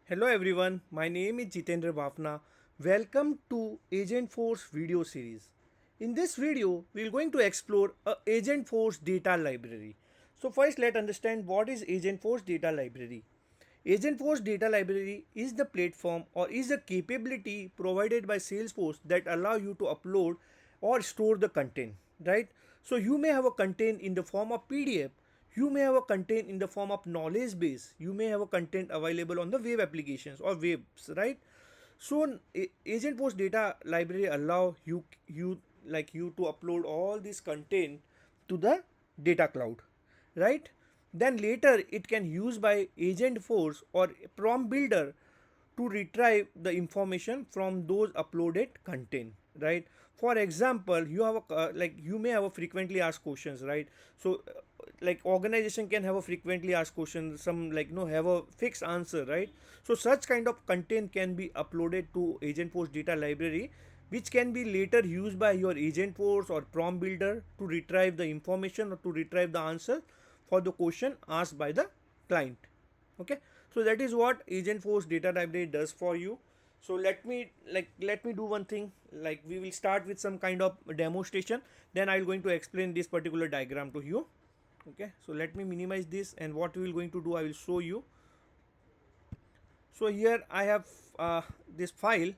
Hello everyone, my name is Jitendra Bafna. Welcome to Agentforce video series. In this video, we are going to explore a Agentforce Data Library. So first let's understand what is Agentforce Data Library. Agentforce Data Library is the platform or is the capability provided by Salesforce that allow you to upload or store the content, right? So you may have a content in the form of PDF, you may have a content in the form of knowledge base, you may have a content available on the web applications or webs, right? So Agentforce Data Library allow you to upload all this content to the data cloud, right? Then later it can use by Agentforce or prompt builder to retrieve the information from those uploaded content, right? For example, you have a you may have a frequently asked questions, right? So like organization can have a frequently asked question, some have a fixed answer, right? So such kind of content can be uploaded to Agentforce Data Library, which can be later used by your Agentforce or prompt builder to retrieve the information or to retrieve the answer for the question asked by the client. Okay, so that is what Agentforce Data Library does for you. So let me do one thing, like we will start with some kind of demonstration, then I will going to explain this particular diagram to you. Okay, so let me minimize this, and what we will going to do, I will show you. So here I have this file.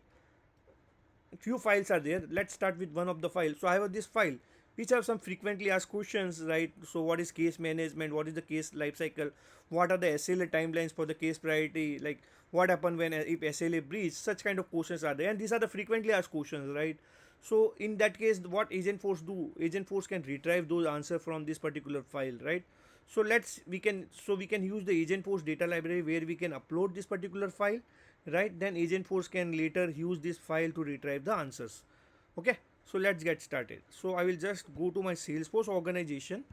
Few files are there. Let's start with one of the files. So I have this file which have some frequently asked questions, right? So what is case management, what is the case lifecycle, what are the SLA timelines for the case priority, like what happen when if SLA breach, such kind of questions are there, and these are the frequently asked questions, right? So in that case, what Agentforce do, Agentforce can retrieve those answers from this particular file, right? So we can use the Agentforce Data Library where we can upload this particular file, right? Then Agentforce can later use this file to retrieve the answers. Okay, so let's get started. So I will just go to my Salesforce organization.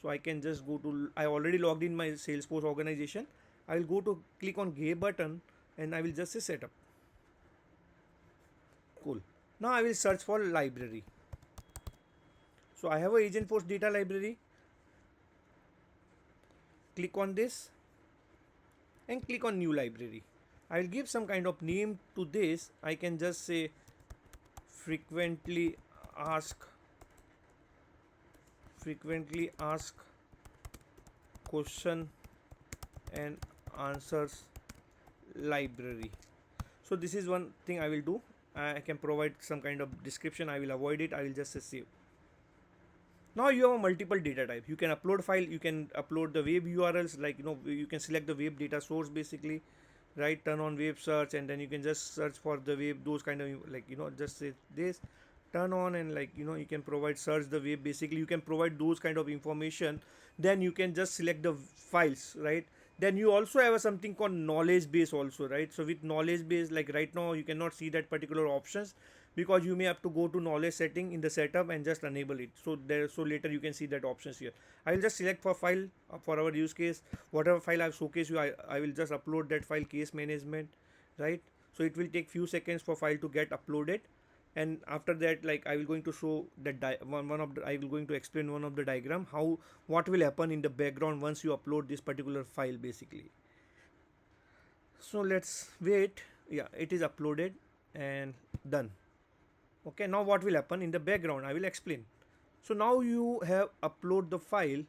So I can just go to, I already logged in my Salesforce organization. I will go to click on G button, and I will just say setup. Cool. Now I will search for library. So I have a Agentforce Data Library. Click on this and click on new library. I'll give some kind of name to this. I can just say frequently ask frequently ask question and answers library. So this is one thing I will do. I can provide some kind of description. I will avoid it. I will just say save. Now you have a multiple data type. You can upload file, you can upload the web URLs, like you can select the web data source basically, right? Turn on web search, and then you can just search for the web, those kind of, just say this, turn on, and you can provide search the web, basically you can provide those kind of information. Then you can just select the files, right? Then you also have something called knowledge base also, right? So with knowledge base, like right now you cannot see that particular options because you may have to go to knowledge setting in the setup and just enable it. So later you can see that options here. I will just select for file, for our use case, whatever file I've showcased you, I will just upload that file, case management, right? So it will take few seconds for file to get uploaded, and after that, like I will going to show that I will going to explain one of the diagram, how what will happen in the background once you upload this particular file basically. So let's wait. Yeah, it is uploaded and done. Okay, now what will happen in the background, I will explain. So now you have upload the file,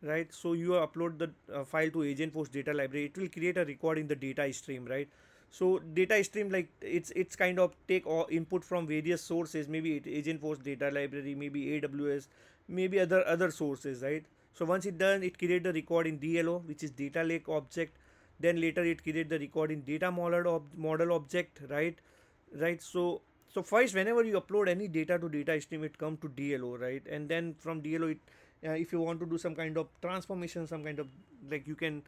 right? So you upload the file to Agentforce Data Library. It will create a record in the data stream, right? So data stream, like it's kind of take all input from various sources, maybe Agentforce Data Library, maybe AWS, maybe other sources, right? So once it done, it create the record in DLO, which is data lake object. Then later it create the record in data model object, right? So first, whenever you upload any data to data stream, it come to DLO, right? And then from DLO, it if you want to do some kind of transformation, some kind of, like you can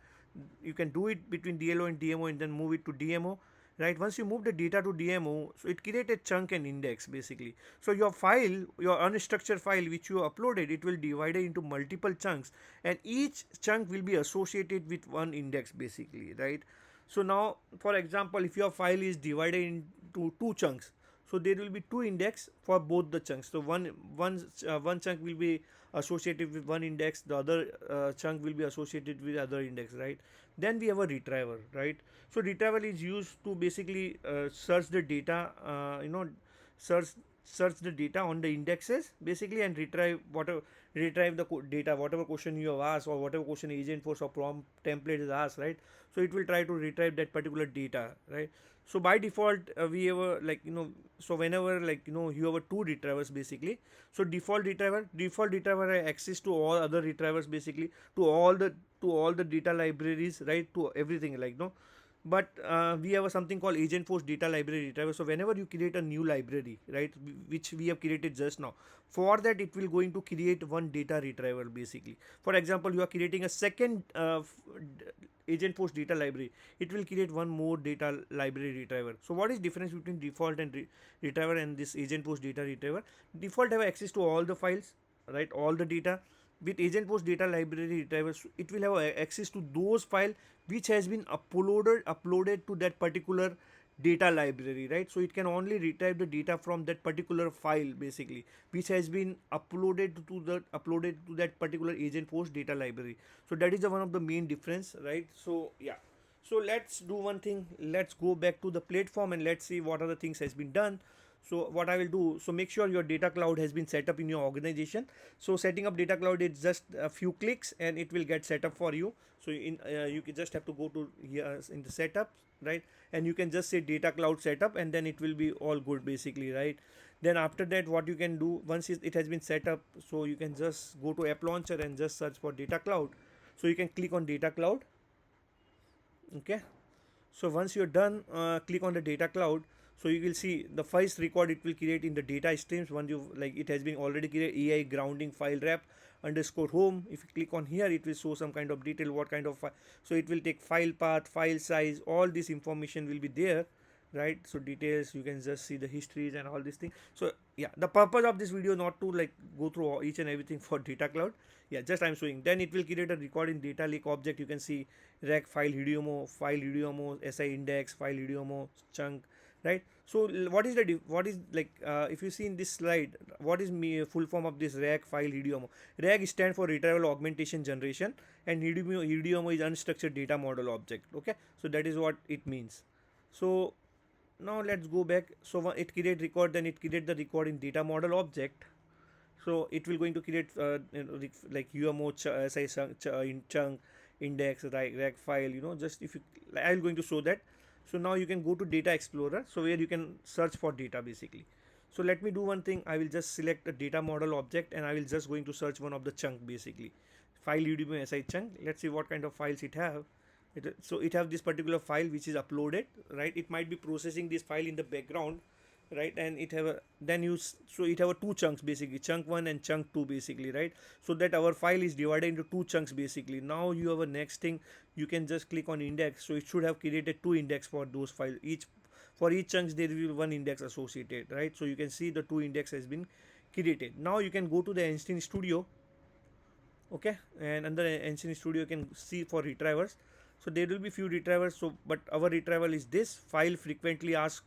do it between DLO and DMO, and then move it to DMO, right? Once you move the data to DMO, so it create a chunk and index basically. So your file, your unstructured file which you uploaded, it will divide it into multiple chunks, and each chunk will be associated with one index basically, right? So now, for example, if your file is divided into two chunks, So there will be two index for both the chunks. So one chunk will be associated with one index, the other chunk will be associated with other index, right? Then we have a retriever, right? So retriever is used to basically search the data, search search the data on the indexes basically, and retrieve the data, whatever question you have asked or whatever question Agentforce or prompt template is asked, right? So it will try to retrieve that particular data, right? So by default we have a, so whenever you have a two retrievers basically. So default retriever have access to all other retrievers basically, to all the data libraries, right, to everything, but we have a something called Agentforce Data Library retriever. So whenever you create a new library, right, which we have created just now, for that it will going to create one data retriever basically. For example, you are creating a second Agentforce Data Library, it will create one more data library retriever. So what is difference between default and retriever and this Agentforce Data Retriever? Default have access to all the files, right, all the data. With Agentforce Data Library retriever, it will have access to those files which has been uploaded to that particular data library, right? So it can only retrieve the data from that particular file basically, which has been uploaded to that particular Agentforce Data Library. So that is the one of the main difference, right? So yeah, so let's do one thing, let's go back to the platform and let's see what other things has been done. So what I will do, so make sure your data cloud has been set up in your organization. So setting up data cloud is just a few clicks and it will get set up for you. So you can just have to go to here in the setup, right, and you can just say data cloud setup and then it will be all good basically, right? Then after that, what you can do, once it has been set up, so you can just go to app launcher and just search for data cloud. So you can click on data cloud. Okay, so once you're done, click on the data cloud. So you will see the first record it will create in the data streams. When you it has been already created, AI grounding file wrap underscore home. If you click on here, it will show some kind of detail, what kind of file. So it will take file path, file size, all this information will be there, right? So details, you can just see the histories and all these things. So yeah, the purpose of this video not to go through each and everything for data cloud. Yeah, just I'm showing. Then it will create a record in data lake object. You can see rec file hidiomo si index file hidiomo chunk, right? So what is if you see in this slide, what is full form of this rec file hidiomo? Rec stands for retrieval augmentation generation, and hidiomo is unstructured data model object. Okay, so that is what it means. So now let's go back. So it create record, then it create the record in data model object. So it will going to create UMO in chunk index rec file, just if you, I will going to show that. So now you can go to data explorer, so where you can search for data basically. So let me do one thing, I will just select a data model object and I will just going to search one of the chunk basically, file udemy si chunk. Let's see what kind of files it have. So it have this particular file which is uploaded, right? It might be processing this file in the background, right? And it have a, then you, so it have a two chunks basically, chunk 1 and chunk 2 basically, right? So that our file is divided into two chunks basically. Now you have a next thing, you can just click on index. So it should have created two index for those files. For each chunks there will be one index associated, right? So you can see the two index has been created. Now you can go to the Einstein Studio. Okay, and under Einstein Studio you can see for retrievers. So there will be few retrievers. So but our retriever is this file frequently asked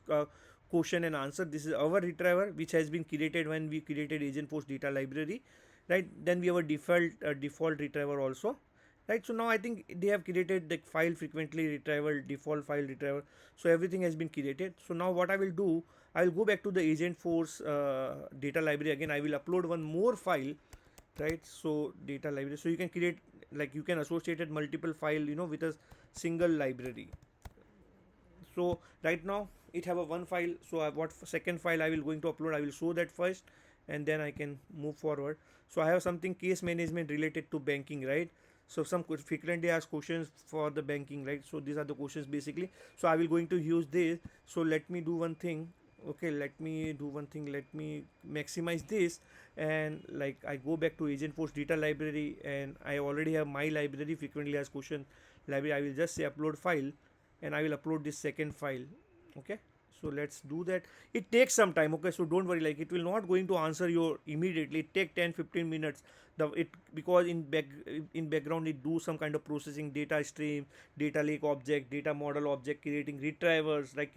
question and answer. This is our retriever which has been created when we created Agentforce Data Library, right? Then we have a default retriever also, right? So now I think they have created the file frequently retrieval, default file retriever. So everything has been created. So now what I will do, I will go back to the Agentforce Data Library again. I will upload one more file, right? So data library, so you can create, you can associate multiple file with a single library. So right now it have a one file. So what second file I will going to upload, I will show that first and then I can move forward. So I have something case management related to banking, right? So some frequently asked questions for the banking, right? So these are the questions basically. So I will going to use this. So let me do one thing. Okay, let me do one thing, let me maximize this, and I go back to Agentforce Data Library and I already have my library, frequently asked question library. I will just say upload file and I will upload this second file. Okay, So let's do that. It takes some time, okay, so don't worry, like it will not going to answer your immediately. It take 10-15 minutes. The it because in background it do some kind of processing, data stream, data lake object, data model object, creating retrievers, like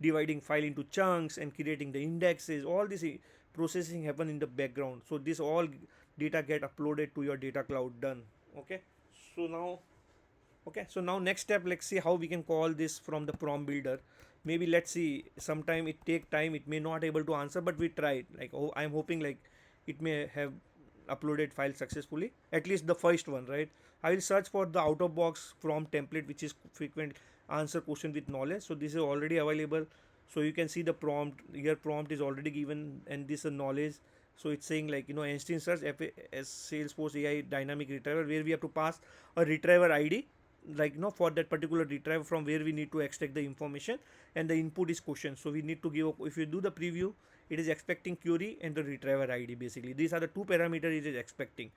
dividing file into chunks and creating the indexes. All this processing happen in the background, so this all data get uploaded to your data cloud. Done. Okay, so now, okay, so now next step, let's see how we can call this from the prompt builder. Maybe let's see, sometime it take time, it may not able to answer, but we tried. Like, oh, I'm hoping like it may have uploaded file successfully, at least the first one, right? I will search for the out of box prompt template, which is frequent answer question with knowledge. So this is already available. So you can see the prompt, your prompt is already given, and this is knowledge. So it's saying like, instant search as Salesforce AI dynamic retriever, where we have to pass a retriever ID, like, for that particular retriever from where we need to extract the information, and the input is question. So we need to give if you do the preview, it is expecting query and the retriever ID. Basically these are the two parameters it is expecting,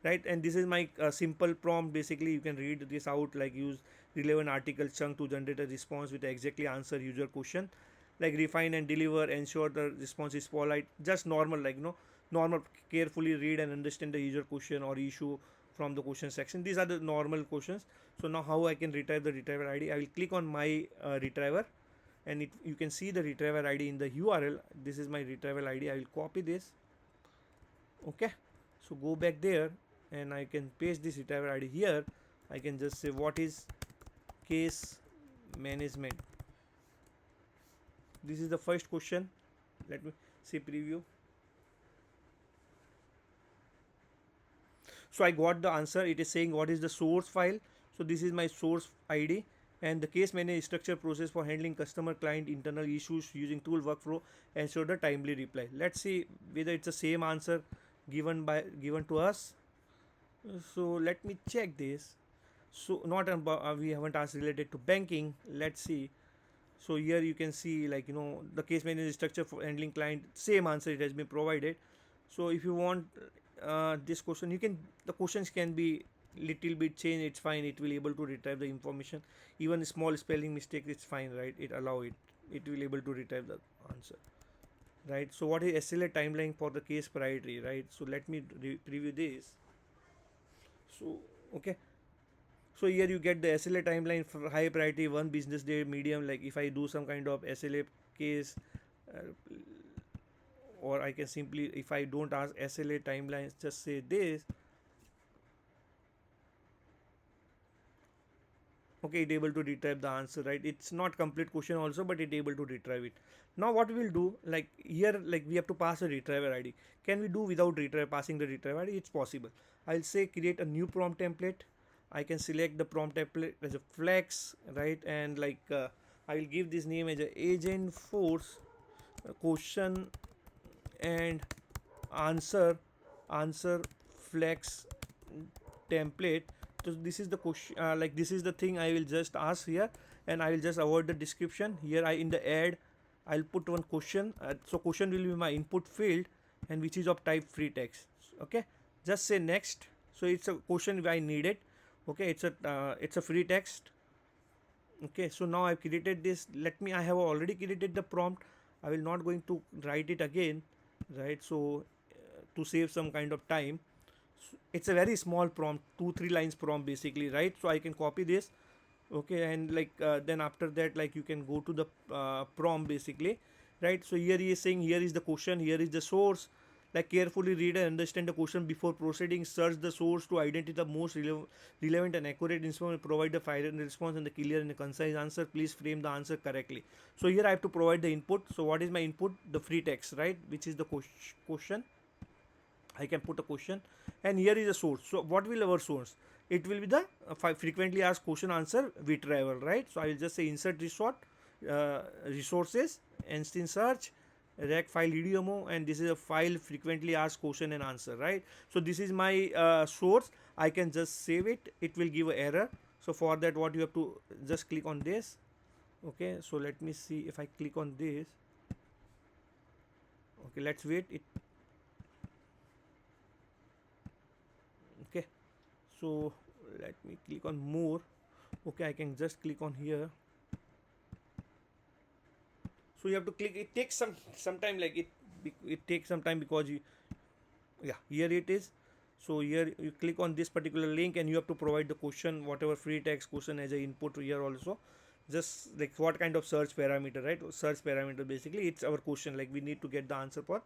right? And this is my simple prompt. Basically you can read this out, like use relevant article chunk to generate a response with exactly answer user question, like refine and deliver, ensure the response is polite, just normal, like normal, carefully read and understand the user question or issue from the question section. These are the normal questions. So now how I can retrieve the retriever ID? I will click on my retriever, and you can see the retriever ID in the URL. This is my retriever ID. I will copy this. Okay, so go back there, and I can paste this retriever ID here. I can just say what is case management. This is the first question. Let me see preview. So I got the answer. It is saying what is the source file. So this is my source ID, and the case manage structure process for handling customer client internal issues using tool workflow, ensure the timely reply. Let's see whether it's the same answer given to us. So let me check this. So not about, we haven't asked related to banking. Let's see. So here you can see, like, the case management structure for handling client, same answer, it has been provided. So if you want this question, you can, the questions can be little bit changed, it's fine, it will able to retrieve the information. Even a small spelling mistake, it's fine, right? It will able to retrieve the answer, right? So what is SLA timeline for the case priority, right? So let me preview this. So okay, so here you get the SLA timeline for high priority, 1 business day, medium, like if I do some kind of SLA case, uh, or I can simply, if I don't ask SLA timelines, just say this. Okay, it able to retrieve the answer, right? It's not complete question also, but it able to retrieve it. Now what we will do, like here, like we have to pass a retriever ID. Can we do without passing the retriever ID? It's possible. I'll say create a new prompt template. I can select the prompt template as a flex, right? And like I will give this name as a Agentforce question and answer flex template. So this is the question, like this is the thing I will just ask here, and I will just avoid the description here. I in the add, I'll put one question. So question will be my input field, and which is of type free text. Okay, just say next. So it's a question I needed. Okay, it's a free text. Okay, so now I've created this. Let me, I have already created the prompt. I will not going to write it again, right? So to save some kind of time, it's a very small prompt, 2-3 lines prompt basically, right? So I can copy this. Okay, and like then after that, like you can go to the prompt basically, right? So here he is saying, here is the question, here is the source, like carefully read and understand the question before proceeding, search the source to identify the most relevant and accurate information, provide the final response and the clear and the concise answer, please frame the answer correctly. So here I have to provide the input. So what is my input? The free text, right, which is the question. I can put a question, and here is a source. So what will our source? It will be the frequently asked question answer retrieval, right? So I will just say insert resources, instant search, rec file EDMO, and this is a file frequently asked question and answer, right? So this is my source. I can just save it. It will give an error. So for that, what you have to just click on this. Okay, so let me see if I click on this. Okay, let's wait. Okay, so let me click on more. Okay, I can just click on here. So you have to click. It takes some time, like it takes some time because you, yeah, here it is. So here you click on this particular link and you have to provide the question, whatever free text question as a input here also. Just like what kind of search parameter, right? Search parameter, basically it's our question, like we need to get the answer for.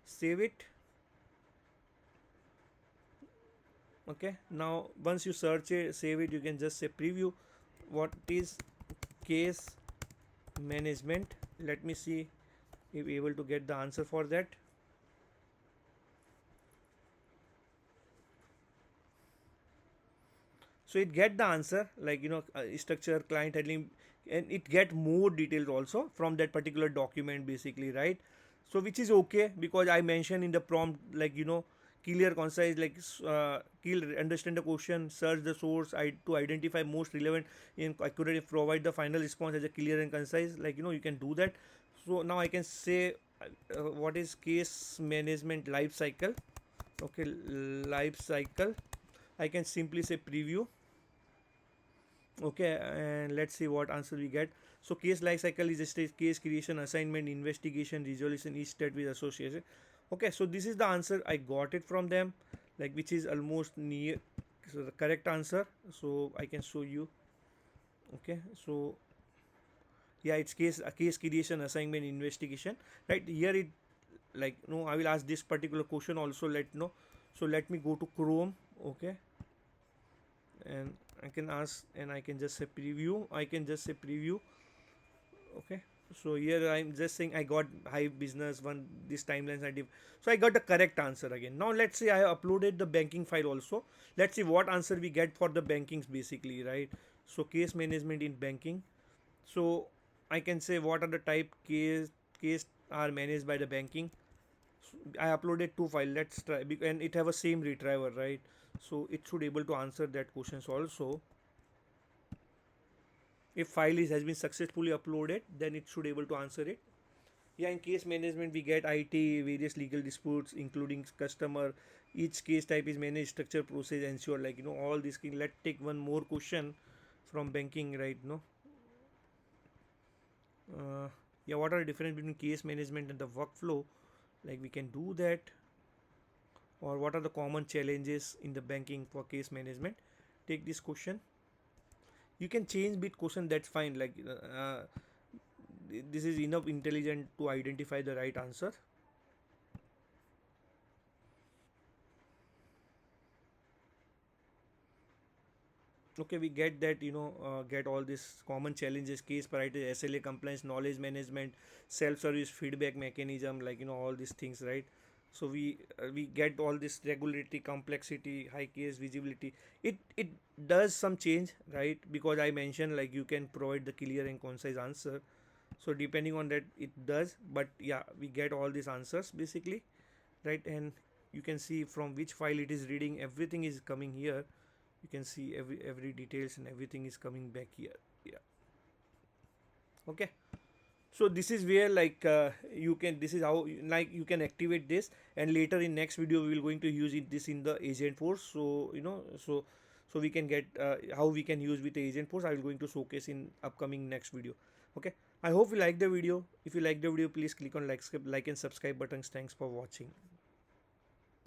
Save it. Okay, now once you search it, save it, you can just say preview. What is case management? Let me see if we able to get the answer for that. So it get the answer, like structure, client handling, and it get more details also from that particular document, basically, right? So which is okay, because I mentioned in the prompt, like clear, concise, like clear, understand the question, search the source, to identify most relevant and accurate, provide the final response as a clear and concise, like you can do that. So now I can say what is case management life cycle. Okay, life cycle, I can simply say preview. Okay, and let's see what answer we get. So case life cycle is a stage: case creation, assignment, investigation, resolution, each step with association. Okay, so this is the answer I got it from them, like which is almost near, so the correct answer. So I can show you. Okay, so yeah, it's case creation, assignment, investigation, right here. It, like no, I will ask this particular question also, let know. So let me go to Chrome. Okay, and I can ask, and I can just say preview. I can just say preview. Okay, so here I'm just saying I got high business one, this timelines I did. So I got the correct answer again. Now let's say I have uploaded the banking file also. Let's see what answer we get for the bankings, basically, right? So case management in banking. So I can say what are the type case are managed by the banking. I uploaded two files. Let's try, and it have a same retriever, right? So it should able to answer that questions also. If file has been successfully uploaded, then it should able to answer it. Yeah, in case management we get IT, various legal disputes including customer. Each case type is managed, structure, process, ensure, like all these things. Let's take one more question from banking, right? No, yeah, what are the difference between case management and the workflow? Like we can do that. Or what are the common challenges in the banking for case management? Take this question. You can change bit question, that's fine, like this is enough intelligent to identify the right answer. Okay, we get that, get all these common challenges: case priority, SLA, compliance, knowledge management, self-service, feedback mechanism, like all these things, right? So we get all this regularity, complexity, high case visibility. It does some change, right? Because I mentioned, like you can provide the clear and concise answer. So depending on that it does, but yeah, we get all these answers basically, right? And you can see from which file it is reading, everything is coming here. You can see every details and everything is coming back here. Yeah. Okay, so this is where, like you can, this is how like you can activate this, and later in next video we will going to use this in the Agentforce. So so we can get how we can use with the Agentforce. I will going to showcase in upcoming next video. Okay, I hope you like the video. If you like the video, please click on like and subscribe buttons. Thanks for watching.